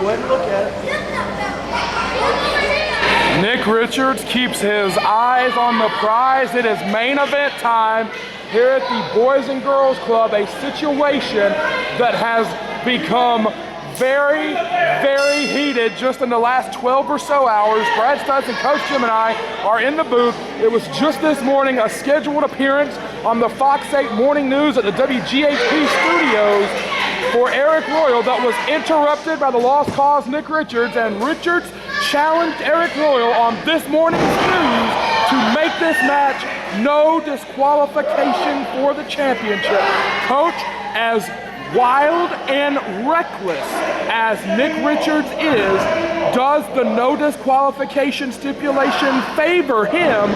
Go ahead and look at it. Nick Richards keeps his eyes on the prize. It is main event time here at the Boys and Girls Club, a situation that has become very, very heated just in the last 12 or so hours. Brad Stutts and Coach Gemini are in the booth. It was just this morning a scheduled appearance on the Fox 8 Morning News at the WGHP studios for Arik Royal that was interrupted by the lost cause Nick Richards, and Richards challenged Arik Royal on this morning's news to make this match no disqualification for the championship. Coach, as wild and reckless as Nick Richards is, does the no disqualification stipulation favor him,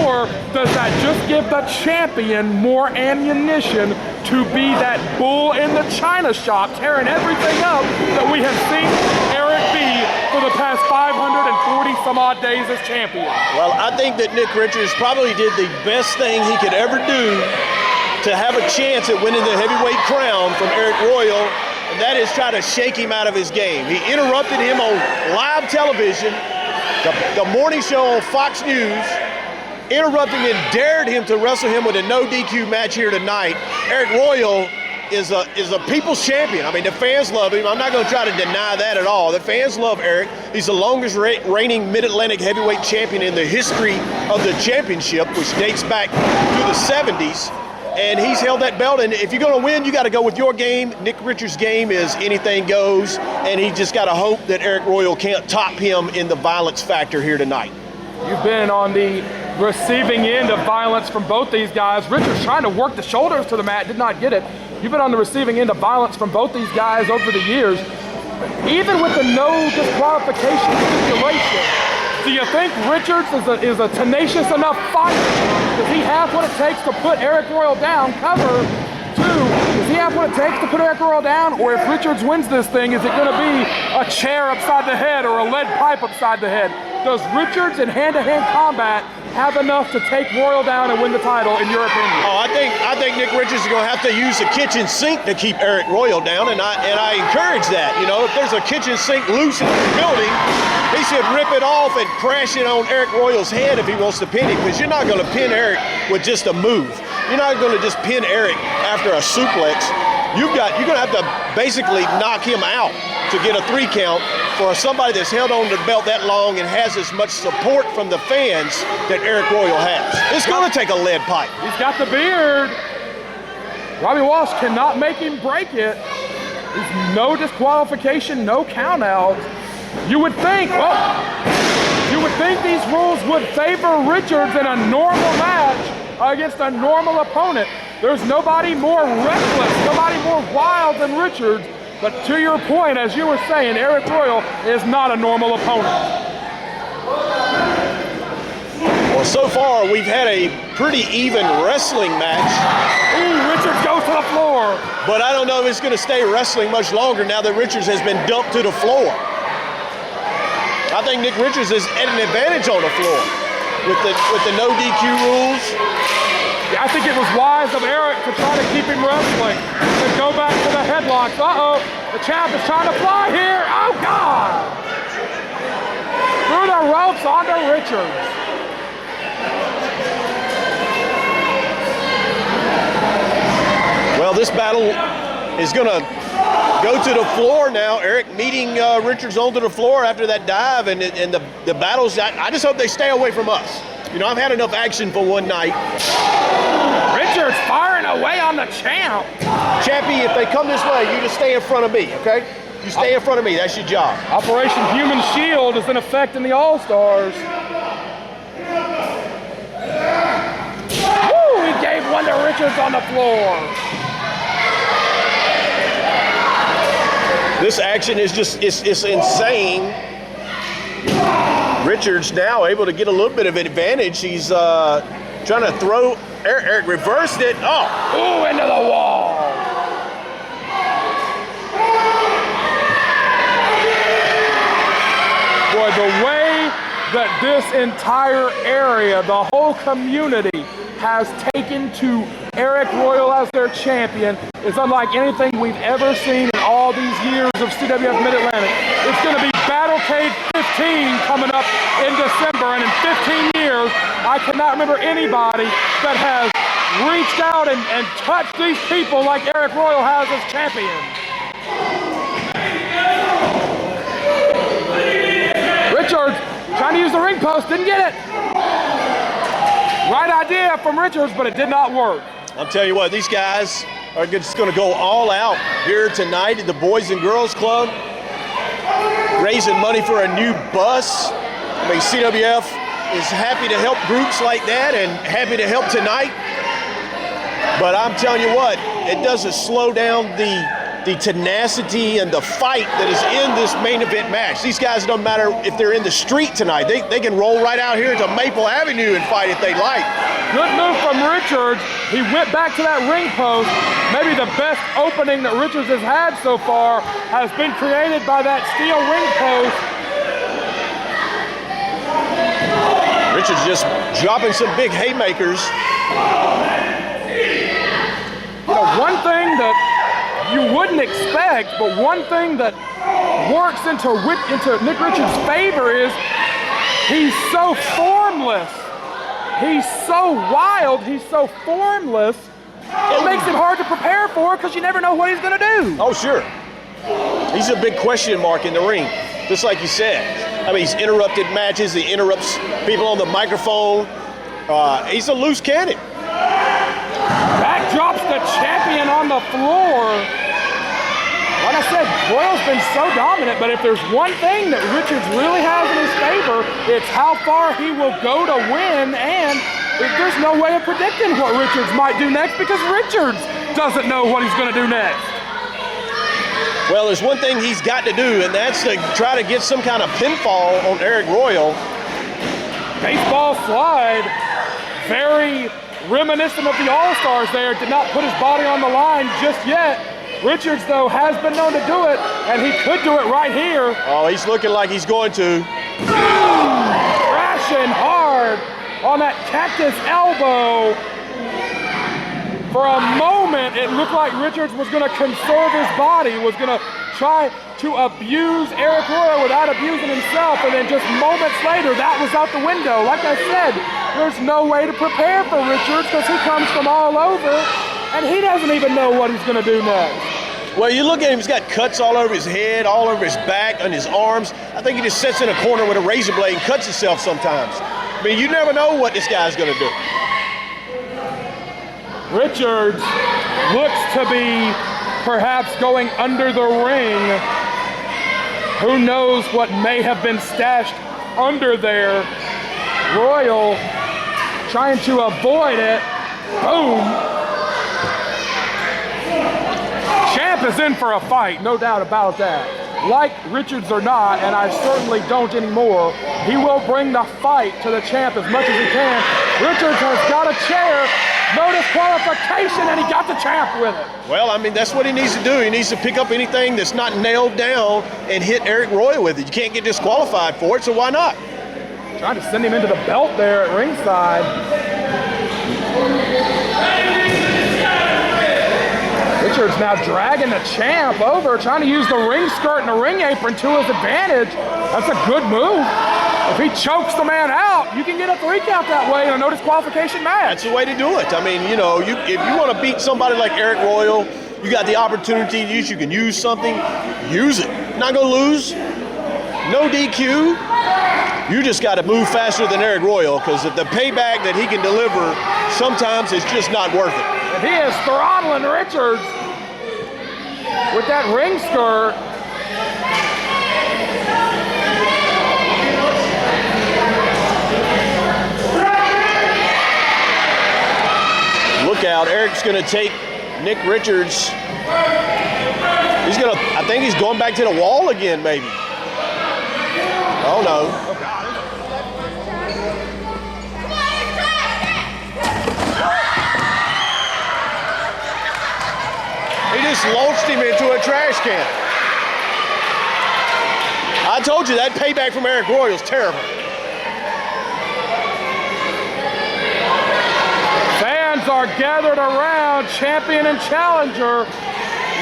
or does that just give the champion more ammunition to be that bull in the china shop, tearing everything up that we have seen Aric be for the past 540 some odd days as champion? Well, I think that Nick Richards probably did the best thing he could ever do to have a chance at winning the heavyweight crown from Arik Royal, and that is try to shake him out of his game. He interrupted him on live television, the morning show on Fox News, interrupted him and dared him to wrestle him with a no DQ match here tonight. Arik Royal is a people's champion. I mean, the fans love him. I'm not going to try to deny that at all. The fans love Arik. He's the longest reigning Mid-Atlantic heavyweight champion in the history of the championship, which dates back to the 70s. And he's held that belt, and if you're going to win, you got to go with your game. Nick Richards' game is anything goes, and he just got to hope that Arik Royal can't top him in the violence factor here tonight. You've been on the receiving end of violence from both these guys. Richards trying to work the shoulders to the mat, did not get it. You've been on the receiving end of violence from both these guys over the years. Even with the no disqualification stipulation, do you think Richards is a tenacious enough fighter? Does he have what it takes to put Arik Royal down? Cover two. Does he have what it takes to put Arik Royal down? Or if Richards wins this thing, is it going to be a chair upside the head or a lead pipe upside the head? Does Richards in hand-to-hand combat have enough to take Royal down and win the title, in your opinion? Oh, I think Nick Richards is going to have to use the kitchen sink to keep Arik Royal down, and I encourage that. You know, if there's a kitchen sink loose in the building, he should rip it off and crash it on Arik Royal's head if he wants to pin him, because you're not going to pin Arik with just a move. You're not going to just pin Arik after a suplex. You're going to have to basically knock him out to get a 3 count for somebody that's held on to the belt that long and has as much support from the fans that Arik Royal has. It's going to take a lead pipe. He's got the beard. Robby Walsh cannot make him break it. There's no disqualification, no count out. You would think these rules would favor Richards in a normal match against a normal opponent. There's nobody more reckless, nobody more wild than Richards. But to your point, as you were saying, Arik Royal is not a normal opponent. Well, so far we've had a pretty even wrestling match. Ooh, Richards goes to the floor. But I don't know if it's going to stay wrestling much longer now that Richards has been dumped to the floor. I think Nick Richards is at an advantage on the floor with the no DQ rules. Yeah, I think it was wise of Aric to try to keep him wrestling, to go back to the headlocks. Uh-oh, the champ is trying to fly here. Oh, God! Through the ropes onto Richards. Well, this battle is going to go to the floor now. Aric meeting Richards onto the floor after that dive, and the battles, I just hope they stay away from us. You know, I've had enough action for one night. Richards firing away on the champ. Champy, if they come this way, you just stay in front of me, okay? You stay in front of me, that's your job. Operation Human Shield is in effect in the All-Stars. Woo, he gave one to Richards on the floor. This action is just, it's insane. Richards now able to get a little bit of advantage. He's trying to throw, Aric reversed it. Oh, ooh, into the wall. Boy, the way that this entire area, the whole community, has taken to Arik Royal as their champion is unlike anything we've ever seen in all these years of CWF Mid-Atlantic. It's going to be Battlecade 15 coming up in December, and in 15 years, I cannot remember anybody that has reached out and touched these people like Arik Royal has as champion. Richards trying to use the ring post, didn't get it. Right idea from Richards, but it did not work. I'll tell you what, these guys are just going to go all out here tonight at the Boys and Girls Club, raising money for a new bus. I mean, CWF is happy to help groups like that and happy to help tonight. But I'm telling you what, it doesn't slow down the tenacity and the fight that is in this main event match. These guys, don't matter if they're in the street tonight, they can roll right out here to Maple Avenue and fight if they like. Good move from Richards. He went back to that ring post. Maybe the best opening that Richards has had so far has been created by that steel ring post. Richards just dropping some big haymakers. You know, one thing that you wouldn't expect, but one thing that works into Nick Richards' favor is he's so formless. He's so wild, he's so formless, it makes him hard to prepare for because you never know what he's going to do. Oh, sure. He's a big question mark in the ring, just like you said. I mean, he's interrupted matches, he interrupts people on the microphone. He's a loose cannon. Back drops the champion on the floor. Like I said, Royal's been so dominant, but if there's one thing that Richards really has in his favor, it's how far he will go to win, and there's no way of predicting what Richards might do next because Richards doesn't know what he's going to do next. Well, there's one thing he's got to do, and that's to try to get some kind of pinfall on Arik Royal. Baseball slide, very reminiscent of the All-Stars there, did not put his body on the line just yet. Richards, though, has been known to do it, and he could do it right here. Oh, he's looking like he's going to. Crashing hard on that cactus elbow. For a moment, it looked like Richards was going to conserve his body, was going to try to abuse Arik Royal without abusing himself, and then just moments later, that was out the window. Like I said, there's no way to prepare for Richards because he comes from all over, and he doesn't even know what he's going to do next. Well, you look at him, he's got cuts all over his head, all over his back, on his arms. I think he just sits in a corner with a razor blade and cuts himself sometimes. I mean, you never know what this guy's going to do. Richards looks to be perhaps going under the ring. Who knows what may have been stashed under there. Royal trying to avoid it. Boom. Champ is in for a fight, no doubt about that. Like Richards or not, and I certainly don't anymore, he will bring the fight to the champ as much as he can. Richards has got a chair, no disqualification, and he got the champ with it. Well, I mean, that's what he needs to do. He needs to pick up anything that's not nailed down and hit Arik Royal with it. You can't get disqualified for it, so why not? Trying to send him into the belt there at ringside. Richards now dragging the champ over, trying to use the ring skirt and the ring apron to his advantage. That's a good move. If he chokes the man out, you can get a 3 count that way in a no disqualification match. That's the way to do it. I mean, you know, if you want to beat somebody like Arik Royal, you got the opportunity to use, you can use something, use it. Not going to lose. No DQ. You just got to move faster than Arik Royal because the payback that he can deliver sometimes is just not worth it. And he is throttling Richards with that ring skirt. Look out, Arik's going to take Nick Richards. I think he's going back to the wall again, maybe. Oh, no. He just launched him into a trash can. I told you that payback from Arik Royal is terrible. are gathered around champion and challenger.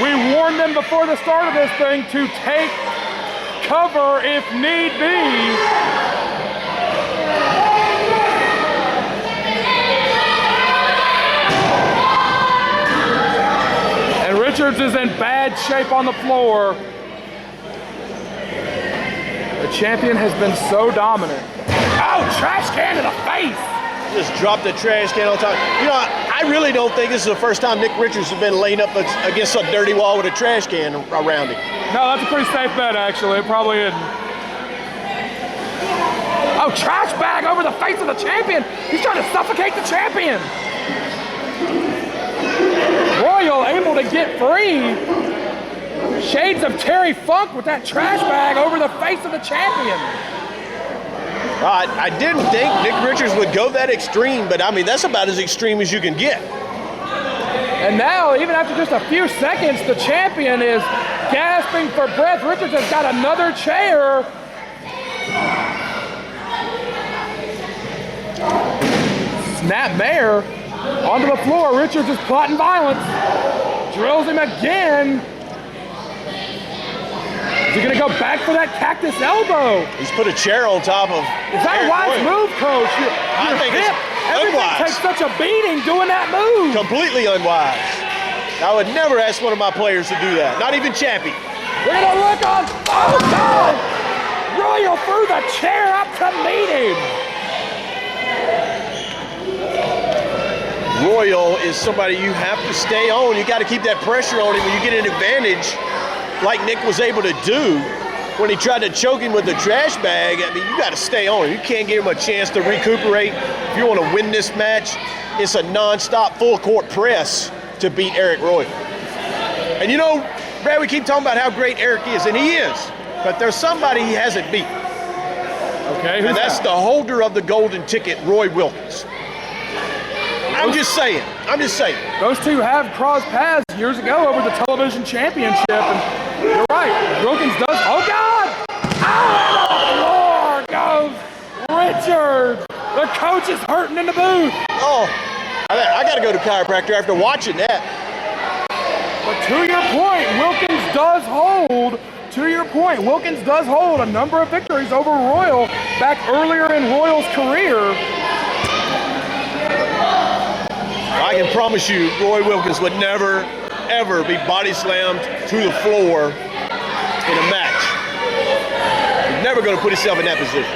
We warned them before the start of this thing to take cover if need be. And Richards is in bad shape on the floor. The champion has been so dominant. Oh, trash can to the face! Just dropped the trash can on top. You know, I really don't think this is the first time Nick Richards has been laying up against a dirty wall with a trash can around him. No, that's a pretty safe bet, actually. It probably isn't. Oh, trash bag over the face of the champion. He's trying to suffocate the champion. Royal able to get free. Shades of Terry Funk with that trash bag over the face of the champion. I didn't think Nick Richards would go that extreme, but I mean, that's about as extreme as you can get. And now, even after just a few seconds, the champion is gasping for breath. Richards has got another chair. Snapmare onto the floor. Richards is plotting violence. Drills him again. Is he gonna go back for that cactus elbow? He's put a chair on top of. Is that a wise move, Coach? I think it's everything unwise. takes such a beating doing that move. Completely unwise. I would never ask one of my players to do that. Not even Chappie. We're gonna look on. Oh God! Royal threw the chair up to meet him. Royal is somebody you have to stay on. You got to keep that pressure on him when you get an advantage, like Nick was able to do when he tried to choke him with the trash bag. I mean, you got to stay on him. You can't give him a chance to recuperate. If you want to win this match, it's a non-stop full court press to beat Arik Royal. And you know, Brad, we keep talking about how great Arik is, and he is, but there's somebody he hasn't beat. Okay, and that's the holder of the golden ticket, Roy Wilkins. I'm just saying. Those two have crossed paths years ago over the television championship, and you're right. Wilkins does. Oh God! Out on the floor goes Richards. The coach is hurting in the booth. Oh, I got to go to chiropractor after watching that. But to your point, Wilkins does hold. To your point, Wilkins does hold a number of victories over Royal back earlier in Royal's career. I can promise you, Roy Wilkins would never, ever be body slammed to the floor in a match. He's never going to put himself in that position.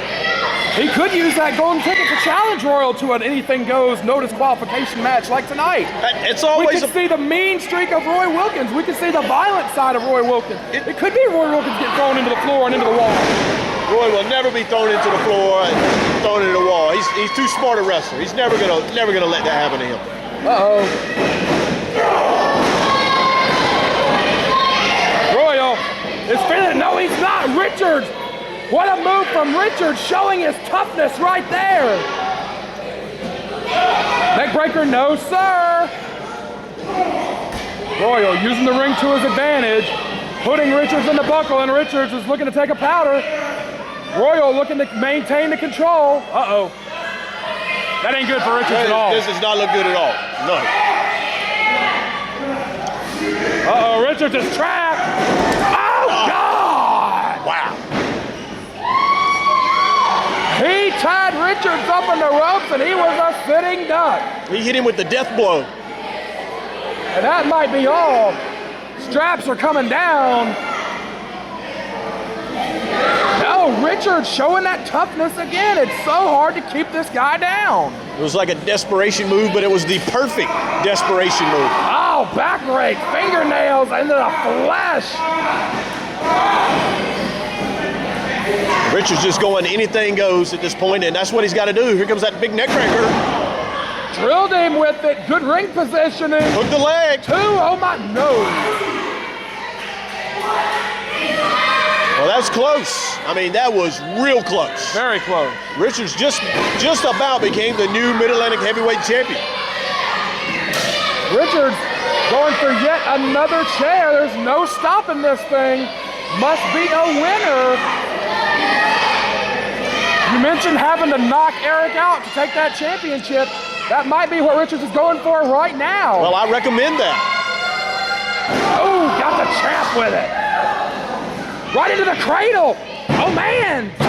He could use that golden ticket to challenge Royal to an anything goes, no disqualification match like tonight. It's always we can see the mean streak of Roy Wilkins. We can see the violent side of Roy Wilkins. It could be Roy Wilkins get thrown into the floor and into the wall. Roy will never be thrown into the floor and thrown into the wall. He's too smart a wrestler. He's never gonna let that happen to him. Uh-oh. Royal is feeling. No, he's not. Richards. What a move from Richards, showing his toughness right there. Neckbreaker, no sir. Royal using the ring to his advantage, putting Richards in the buckle, and Richards is looking to take a powder. Royal looking to maintain the control. Uh-oh. That ain't good for Richards at all. This does not look good at all. No. Uh-oh, Richards is trapped. Oh, God! Wow. He tied Richards up on the ropes, and he was a sitting duck. He hit him with the death blow. And that might be all. Straps are coming down. No, Richards showing that toughness again. It's so hard to keep this guy down. It was like a desperation move, but it was the perfect desperation move. Oh, back rake, fingernails into the flesh. Richards just going anything goes at this point, and that's what he's got to do. Here comes that big neck cracker. Drilled him with it. Good ring positioning. Hook the leg. Two, oh my, no. Well, that was close. I mean, that was real close. Very close. Richards just about became the new Mid-Atlantic heavyweight champion. Richards going for yet another chair. There's no stopping this thing. Must be a winner. You mentioned having to knock Arik out to take that championship. That might be what Richards is going for right now. Well, I recommend that. Oh, got the champ with it. Right into the cradle. Oh, man, 2.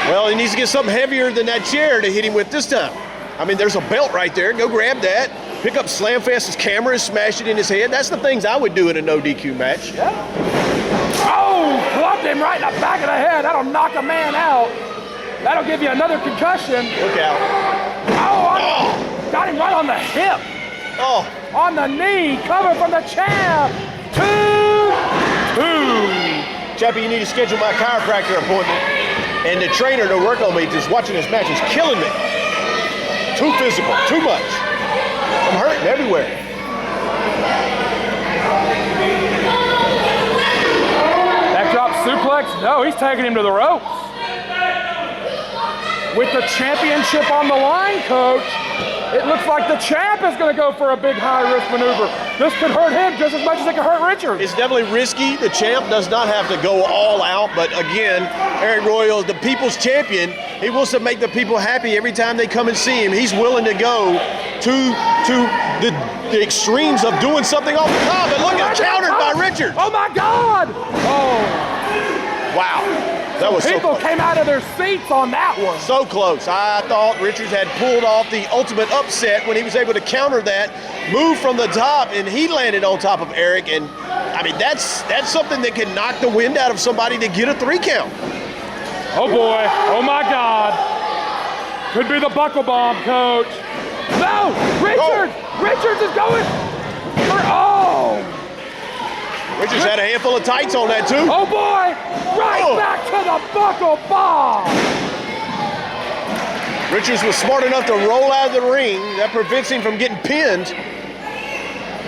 Well, he needs to get something heavier than that chair to hit him with this time. I mean, there's a belt right there. Go grab that. Pick up Slam Fast's camera and smash it in his head. That's the things I would do in a no DQ match. Yeah. Oh, clubbed him right in the back of the head. That'll knock a man out. That'll give you another concussion. Look out. Oh, got him right on the hip. Oh. On the knee, cover from the champ. 2-2. Chappie, you need to schedule my chiropractor appointment. And the trainer to work on me, just watching this match is killing me. Too physical, too much. I'm hurting everywhere. Backdrop suplex? No, he's taking him to the ropes. With the championship on the line, Coach, it looks like the champ is going to go for a big high-risk maneuver. This could hurt him just as much as it could hurt Richards. It's definitely risky. The champ does not have to go all out, but again, Arik Royal is the people's champion. He wants to make the people happy every time they come and see him. He's willing to go to the extremes of doing something off the top. And look, it's countered by Richards. Oh, my God. Oh. Wow. That was People so close. came out of their seats on that one. So close. I thought Richards had pulled off the ultimate upset when he was able to counter that move from the top, and he landed on top of Arik. And I mean, that's something that can knock the wind out of somebody to get a 3 count. Oh boy. Oh my God. Could be the buckle bomb, Coach. No, Richards. Oh. Richards is going for, oh. Richards had a handful of tights on that too. Oh boy, right back to the buckle bomb. Richards was smart enough to roll out of the ring. That prevents him from getting pinned.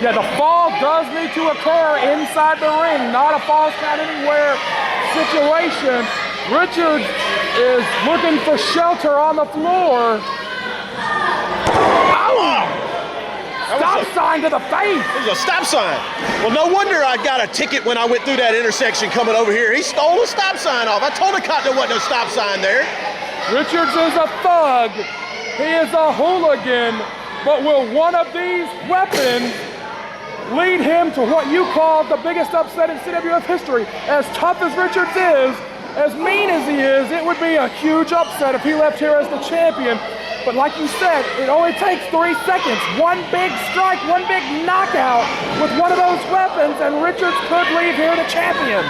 Yeah, the fall does need to occur inside the ring, not a falls count anywhere situation. Richards is looking for shelter on the floor. Ow! Stop sign to the face. It was a stop sign. Well, no wonder I got a ticket when I went through that intersection coming over here. He stole a stop sign off. I told the cop there wasn't a stop sign there. Richards is a thug. He is a hooligan. But will one of these weapons lead him to what you call the biggest upset in CWF history? As tough as Richards is, as mean as he is, it would be a huge upset if he left here as the champion. But like you said, it only takes 3 seconds. One big strike, one big knockout with one of those weapons, and Richards could leave here the champion.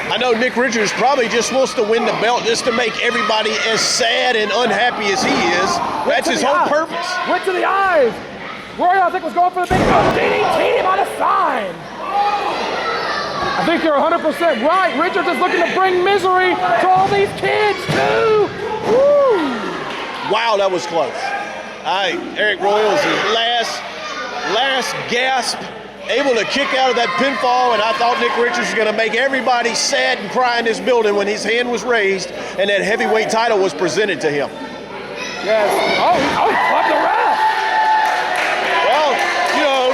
I know Nick Richards probably just wants to win the belt just to make everybody as sad and unhappy as he is. That's his whole purpose. Went to the eyes. Royal, I think, was going for the big DDT him on a sign. I think you're 100% right. Richards is looking to bring misery to all these kids, too. Woo! Wow, that was close. Arik Royal is his last gasp, able to kick out of that pinfall, and I thought Nick Richards was going to make everybody sad and cry in this building when his hand was raised and that heavyweight title was presented to him. Yes. Oh, he clubbed the ref. Well, you know,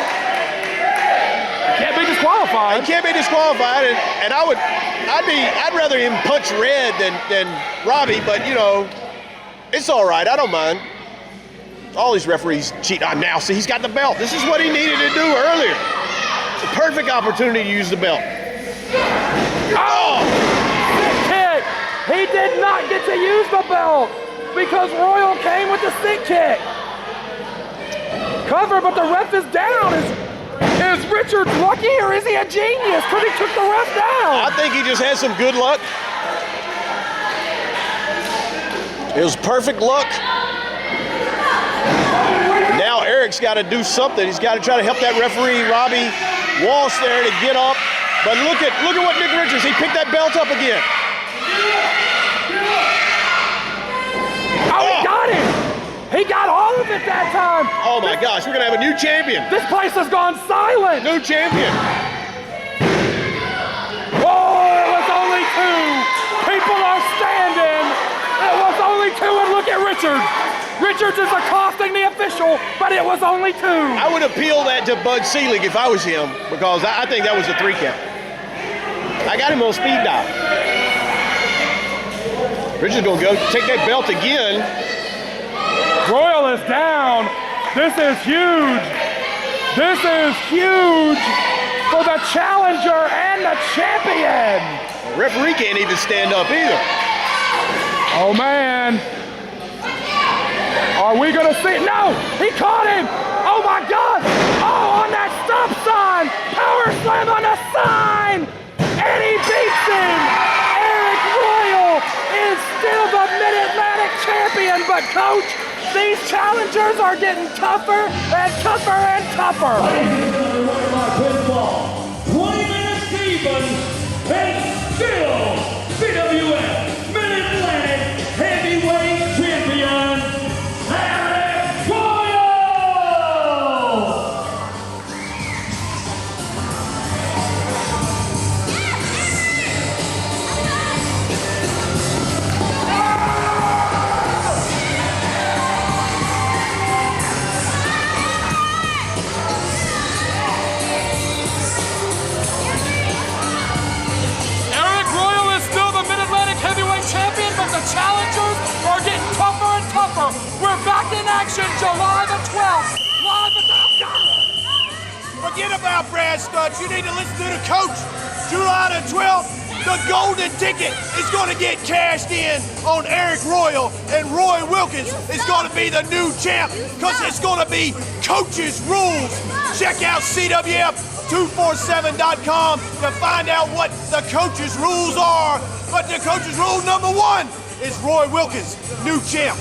Can't be disqualified. he can't be disqualified, and I'd rather him punch red than Robby, but you know, it's all right. I don't mind. All these referees cheat on now. See, he's got the belt. This is what he needed to do earlier. It's a perfect opportunity to use the belt. Oh! Kick! He did not get to use the belt because Royal came with the stick kick. Cover, but the ref is down. Is Richards lucky or is he a genius? Because he took the ref down. I think he just had some good luck. It was perfect luck. Now Arik's got to do something. He's got to try to help that referee, Robby Walsh, there to get up. But look at what Nick Richards, he picked that belt up again. Oh, he got him. He got all of it that time. Oh my gosh, we're gonna have a new champion. This place has gone silent. New champion. Oh, it was only 2. People are standing. It was only 2, and look at Richards. Richards is accosting the official, but it was only 2. I would appeal that to Bud Selig if I was him, because I think that was a 3 count. I got him on speed dial. Richards gonna go take that belt again. Royal is down. This is huge. This is huge for the challenger and the champion. The referee can't even stand up either. Oh man. Are we gonna see? No, he caught him. Oh my God. Oh, on that stop sign. Power slam on the sign. And he beats him. Arik Royal is still the Mid-Atlantic champion, but coach, these challengers are getting tougher and tougher and tougher. 20 minutes even, and still CWF Mid-Atlantic Heavyweight Champion, Arik Royal! Champion, but the challengers are getting tougher and tougher. We're back in action July the 12th. Live at the... Forget about Brad Stutts. You need to listen to the coach. July the 12th, the golden ticket is going to get cashed in on Arik Royal, and Roy Wilkins is going to be the new champ because it's going to be coach's rules. Check out CWF247.com to find out what the coach's rules are. But the coach's rule number one is Roy Wilkins, new champ.